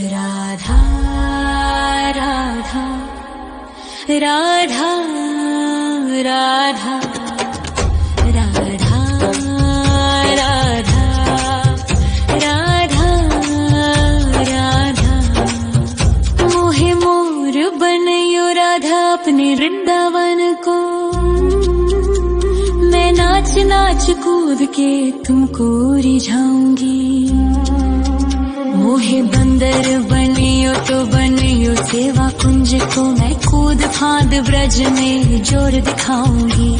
राधा राधा राधा राधा राधा राधा राधा राधा मोहे मोर बनयो राधा अपने वृंदावन को। मैं नाच नाच कूद के तुमको रिझाऊंगी। मोहे बंदर बनियो तो बनियो सेवा कुंज को। मैं कूद फांद ब्रज में जोर दिखाऊंगी।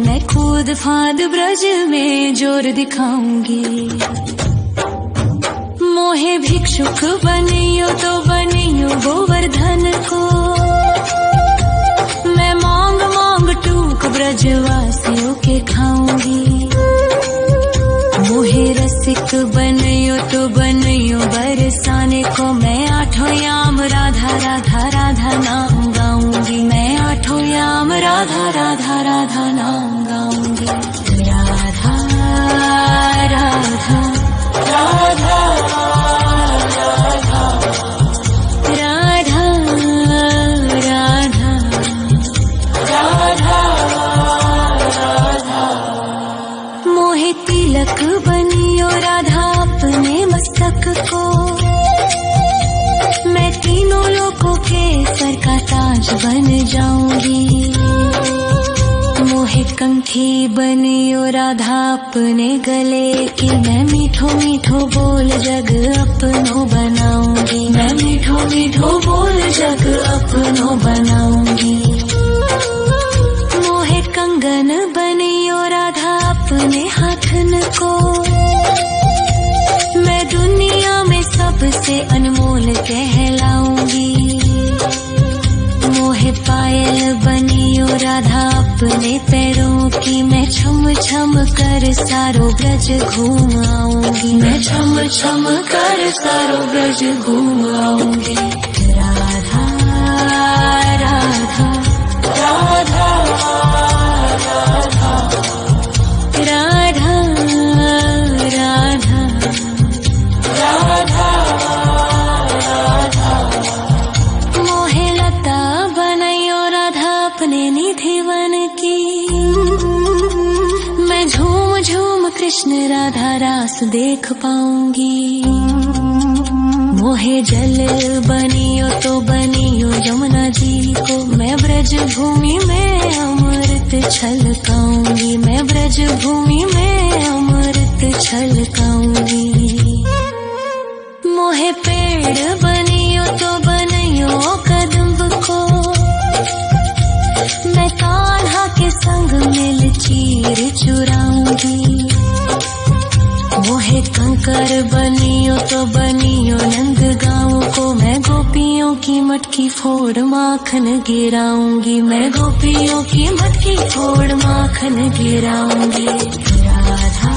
मैं कूद फांद ब्रज में जोर दिखाऊंगी। मोहे भिक्षुक बनियो तो बनियो गोवर्धन को। मैं मांग मांग टूक ब्रजवासियों के खाऊंगी। मोहे रसिक बनियो तो बनियो बरसाने को। मैं आठों याम राधा राधा राधा नाम गाऊंगी। मैं आठों याम राधा राधा राधा नाम गाऊंगी। राधा राधा राधा राधा राधा राधा राधा। मोहे तिलक बनियो राधा अपने मस्तक को। मैं तीनों लोगों के सर का ताज बन जाऊंगी। मोहे कंठी बनियो राधा अपने गले की। मैं मीठो मीठो बोल जग अपनो बनाऊंगी। मैं मीठो मीठो बोल जग अपनो बनाऊंगी। मोहे कंगन बनियो राधा अपने हाथन को। मैं दुनिया में सबसे अनमोल कहलाऊंगी। मोहे पायल बनियो राधा अपने पैरों की। मैं छम छम कर सारो ब्रज घूम आऊंगी। मैं छम छम कर सारो ब्रज घूम आऊंगी। राधा राधा राधा राधा राधा राधा राधा। मोहे लता बनयो राधा अपने निधि वन की। मैं झूम झूम कृष्ण राधा रास देख पाऊंगी। मोहे जल बनियो तो बनियो यमुना जी को। मैं ब्रज भूमि में अमृत छलकाऊंगी। मैं ब्रज भूमि में अमृत छलकाऊंगी। मोहे पेड़ बनियो तो बनियो कदम्ब को। मैं कान्हा के संग मिल चीर चुराऊंगी। मोहे कंकर बनियो तो बनियो नंद गाँव को। मैं गोपियों की मटकी फोड़ माखन गिराऊंगी। मैं गोपियों की मटकी फोड़ माखन गिराऊंगी। राधा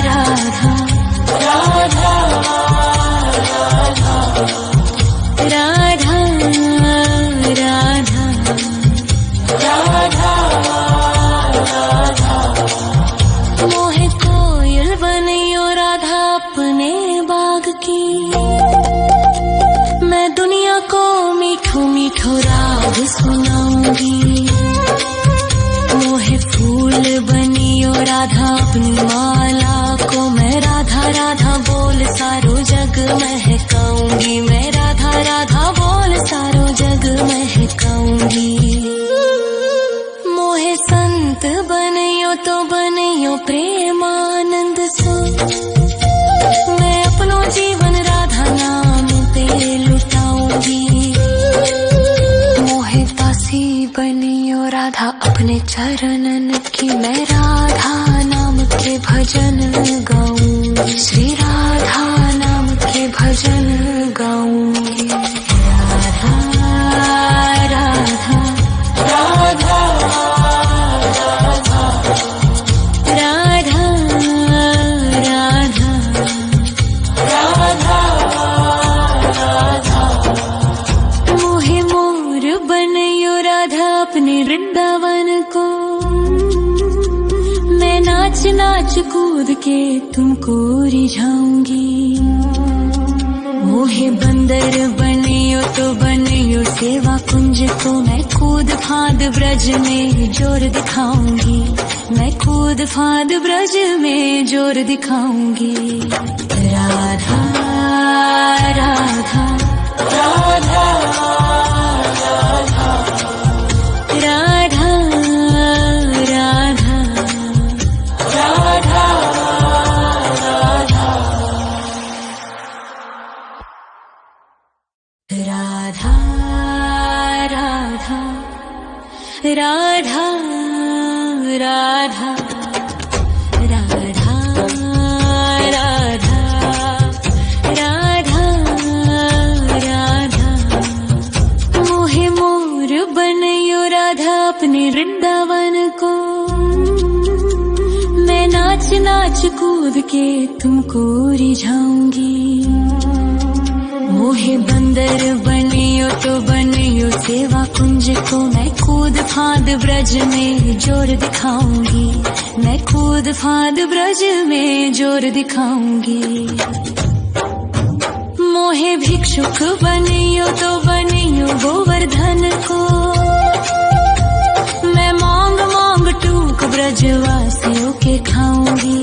राधा राधा राधा राधा राधा राधा। मोहे कोयल बनियो राधा अपने बाग की। मैं दुनिया को मीठो मीठो राग सुनाऊंगी। मोहे फूल बनियो राधा अपनी माला को। मैं राधा राधा बोल सारो जग महकाऊंगी। मैं राधा राधा बोल सारो जग महकाऊंगी। मोहे संत बनियो तो बनियो प्रेमानंद सो। मैं अपनो जीवन राधा नाम पे लुटाऊंगी। मोहे दासी बनियो राधा अपने चरणन की। मैं राधा नाम के भजन गाऊंगी। श्री राधा नाम के भजन गाऊंगी। राधा राधा राधा राधा राधा राधा राधा। मोहे मोर बनयो राधा अपने वृंदावन को। मैं नाच नाच कूद के तुमको रिझाऊंगी। मोहे बंदर बनियो तो बनियो सेवा कुंज को मैं कूद फाद ब्रज में जोर दिखाऊंगी, मैं कूद फाद ब्रज में जोर दिखाऊंगी। राधा राधा राधा राधा राधा राधा राधा राधा राधा राधा राधा राधा राधा राधा मोहे मोर बनयो राधा अपने वृंदावन को, मैं नाच नाच कूद के तुमको रिझाऊंगी। मोहे बंदर बनियो तो बनियो सेवा कुंज को मैं कूद फाद ब्रज में जोर दिखाऊंगी, मैं कूद फाद ब्रज में जोर दिखाऊंगी। मोहे भिक्षुक बनियो तो बनियो गोवर्धन को, मैं मांग मांग टूक ब्रजवासियों के खाऊंगी।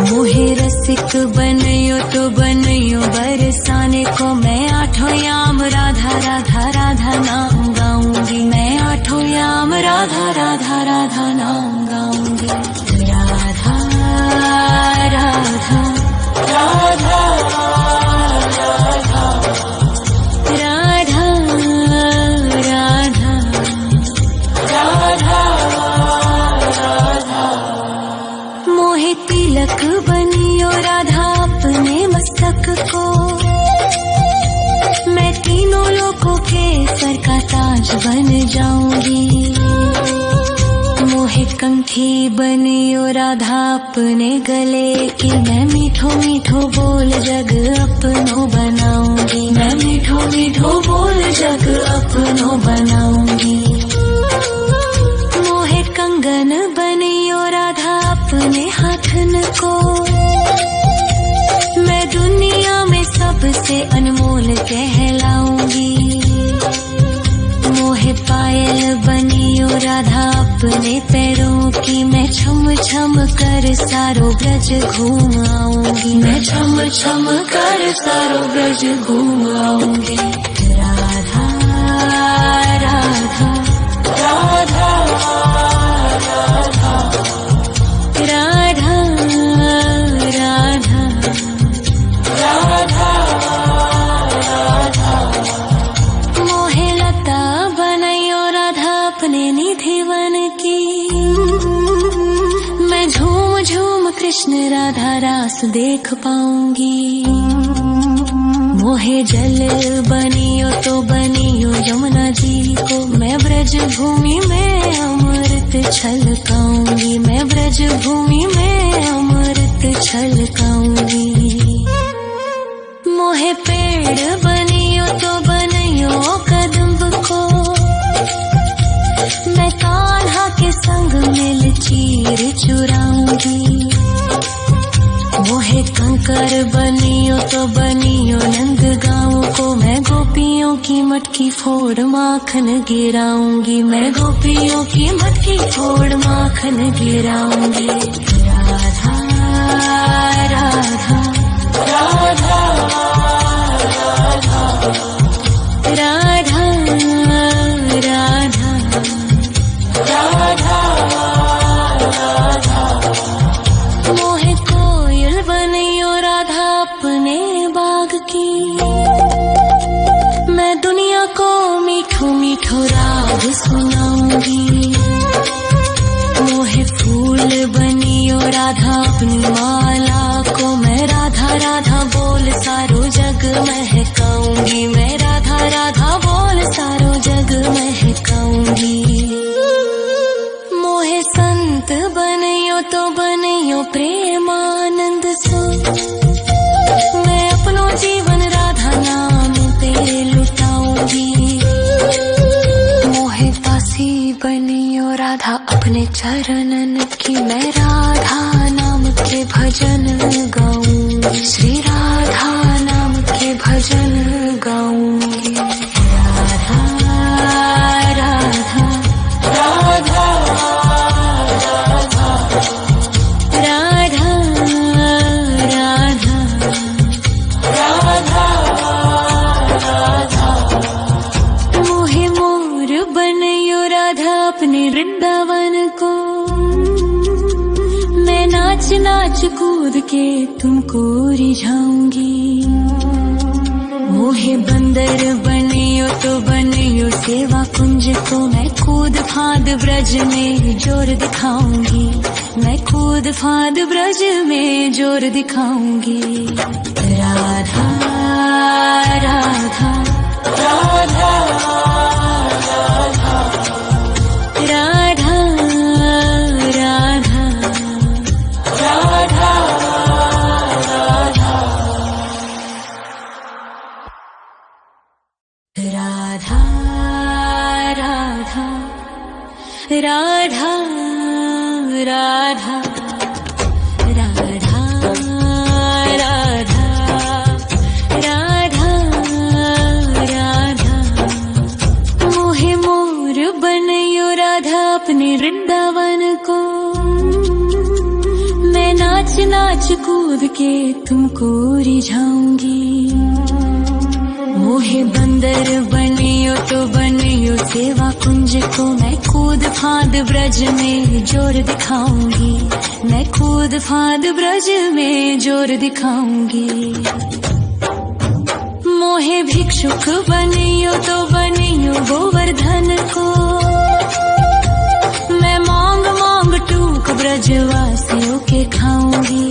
मोहे रसिक बनियो तो बनियो बरसाने को, मैं आठों याम राधा राधा राधा नाम गाऊंगी, मैं आठों याम राधा राधा राधा नाम गाऊंगी। राधा राधा राधा राधा राधा राधा राधा मोहे तिलक बनियो राधा अपने मस्तक को, मैं तीनों लोगों के सर का ताज बन जाऊंगी। मोहे कंठी बनियो राधा अपने गले की, मैं मीठो मीठो बोल जग अपनो बनाऊंगी, मैं मीठो मीठो बोल जग अपनो बनाऊंगी। मोहे कंगन बनियो राधा अपने हाथन को, मैं दुनिया में सबसे अनमोल कहलाऊंगी। मोहे पायल बनियो राधा अपने पैरों की, मैं छम छम कर सारो ब्रज घूम आऊंगी, मैं छम छम कर सारो ब्रज घूम आऊंगी। राधा राधा राधा राधा राधा राधा राधा राधा मोहे लता बनयो राधा अपने निधि वन की, मैं झूम झूम कृष्ण राधा रास देख पाऊंगी। मोहे जल बनियो तो बनियो यमुना जी को, मैं ब्रज भूमि में अमृत छलकाऊंगी, मैं ब्रज भूमि में अमृत छलकाऊंगी। मोहे पेड़ बनियो तो बनियो कदम्ब को, मैं कान्हा के संग मिल चीर चुराऊंगी। मोहे कंकर बनियो तो बनियो नंद गाँव को, मैं गोपियों की मटकी फोड़ माखन गिराऊंगी, मैं गोपियों की मटकी फोड़ माखन गिराऊंगी। राधा राधा राधा राधा राधा राधा राधा मोहे कोयल बनियो राधा अपने बाग की, मैं दुनिया को मीठो मीठो राग सुनाऊंगी। मोहे फूल बनियो राधा अपनी माला को, मैं राधा राधा बोल सारो जग महकाऊंगी, मैं राधा राधा बोल सारो जग महकाऊंगी। मोहे संत बनियो तो बनियो प्रेमानंद सो, मैं अपनो जीवन राधा नाम पे लुटाऊंगी। मोहे दासी बनियो राधा अपने चरणन की, मैं राधा नाम के भजन गाऊं, श्री राधा नाम कूद के तुमको रिझाऊंगी। मोहे बंदर बनियो तो बनियो सेवा कुंज को, मैं कूद फांद ब्रज में जोर दिखाऊंगी। मैं कूद फांद ब्रज में जोर दिखाऊंगी। राधा राधा राधा राधा राधा राधा राधा राधा राधा राधा राधा राधा राधा राधा। मोहे मोर बनयो राधा अपने वृंदावन को, मैं नाच नाच कूद के तुमको रिझाऊंगी। मोहे बंदर बनियो तो बनियो सेवा कुंज को, मैं कूद फांद ब्रज में जोर दिखाऊंगी। मैं कूद फांद ब्रज में जोर दिखाऊंगी। मोहे भिक्षुक बनियो तो बनियो गोवर्धन को, मैं मांग मांग टूक ब्रजवासियों के खाऊंगी।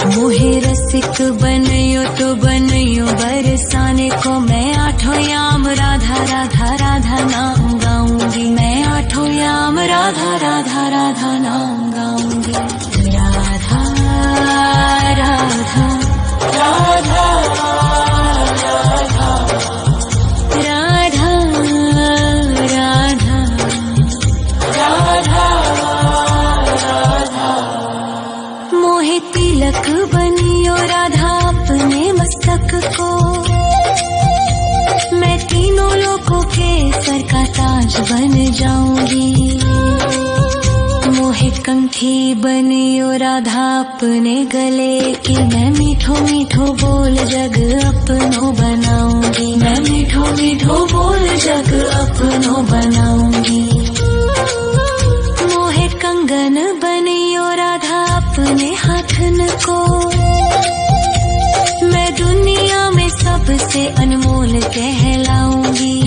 मोहे रसिक बनियो तो बनियो बरसाने को, मैं आठों याम राधा राधा राधा नाम गाऊंगी। मैं आठों याम राधा राधा राधा नाम गाऊंगी। राधा राधा राधा राधा राधा राधा राधा। मोहे तिलक बनियो राधा अपने मस्तक को, मैं तीनों लोगों के सर का ताज बन जाऊंगी। मोहे कंठी बनियो राधा अपने गले की, मैं मीठो मीठो बोल जग अपनो बनाऊंगी। मैं मीठो मीठो बोल जग अपनो बनाऊंगी। मोहे कंगन बनियो राधा अपने हाथन को, मैं दुनिया में सबसे अनमोल कहलाऊंगी।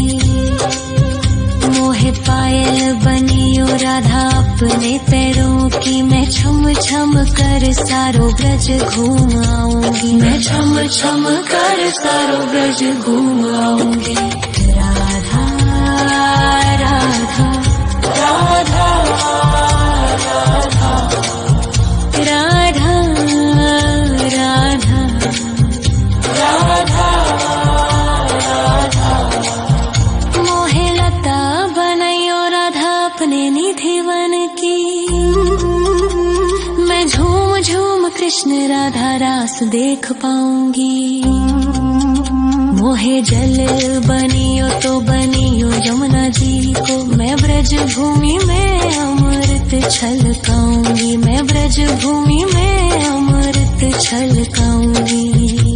मोहे पायल बनियो राधा अपने पैरों की, मैं छम छम कर सारो ब्रज घूम आऊंगी। मैं छम छम कर सारो ब्रज घूम आऊंगी। राधा राधा राधा राधा राधा राधा राधा। मोहे लता बनयो राधा अपने निधिवन की, मैं झूम झूम कृष्ण राधा रास देख पाऊंगी। मोहे जल बनियो तो बनियो यमुना जी को, मैं ब्रज भूमि में अमृत छलकाऊंगी। मैं ब्रज भूमि में अमृत छलकाऊंगी।